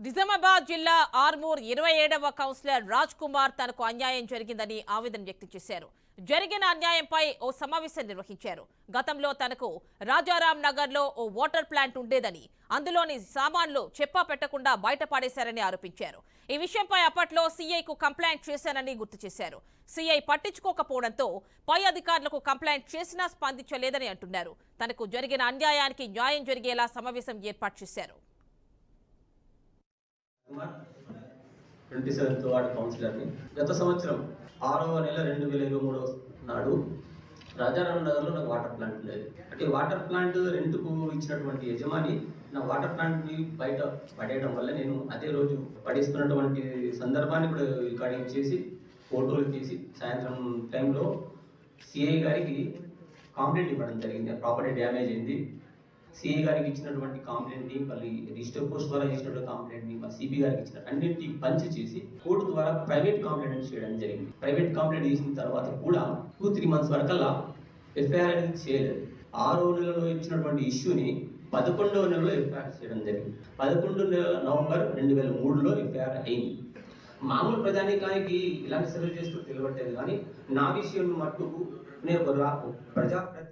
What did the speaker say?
నిజామాబాద్ జిల్లా ఆర్మూర్ 27వ కౌన్సిలర్ రాజ్ కుమార్ తనకు అన్యాయం జరిగిందని ఆవేదన వ్యక్తం చేశారు. జరిగిన అన్యాయంపై ఓ సమావేశం నిర్వహించారు. గతంలో తనకు రాజారాం నగర్ లో ఓ వాటర్ ప్లాంట్ ఉండేదని, అందులోని సామాన్లు చెప్పా పెట్టకుండా బయట పడేశారని ఆరోపించారు. ఈ విషయంపై అప్పట్లో సీఐకు కంప్లైంట్ చేశానని గుర్తు చేశారు. సీఐ పట్టించుకోకపోవడంతో పై అధికారులకు కంప్లైంట్ చేసినా స్పందించలేదని అంటున్నారు. తనకు జరిగిన అన్యాయానికి న్యాయం జరిగేలా సమావేశం ఏర్పాటు చేశారు. 27th ward కౌన్సిలర్ని. గత సంవత్సరం 6వ నెల 2023 నాడు రాజారాం నగర్లో నాకు వాటర్ ప్లాంట్ ఉండేది. అంటే వాటర్ ప్లాంట్ రెంట్కు ఇచ్చినటువంటి యజమాని నా వాటర్ ప్లాంట్ని బయట పడేయడం వల్ల నేను అదే రోజు పడేస్తున్నటువంటి సందర్భాన్ని కూడా రికార్డింగ్ చేసి ఫోటోలు తీసి సాయంత్రం టైంలో సిఐ గారికి కంప్లైంట్ ఇవ్వడం జరిగింది. ప్రాపర్టీ డ్యామేజ్ అయింది. సిఐ గారికి ఇచ్చినటువంటి కంప్లైంట్ని, మళ్ళీ రిజిస్టర్ పోస్ట్ ద్వారా చేసినటువంటి కంప్లైంట్ని, మా సిపి గారికి ఇచ్చిన అన్నింటినీ పంచ్ చేసి కోర్టు ద్వారా ప్రైవేట్ కంప్లైంట్ చేయడం జరిగింది. ప్రైవేట్ కంప్లైంట్ చేసిన తర్వాత కూడా 2-3 months వరకల్లా ఎఫ్ఐఆర్ అనేది చేయలేదు. 6వ నెలలో ఇచ్చినటువంటి ఇష్యూని 11వ నెలలో ఎఫ్ఐఆర్ చేయడం జరిగింది. 11 నవంబర్ 2003లో ఎఫ్ఐఆర్ అయింది. మామూలు ప్రజానీకానికి ఇలాంటి సర్వే చేస్తూ తెలియబట్టేది, కానీ నా విషయం మట్టుకు నేను ప్రజాప్రతి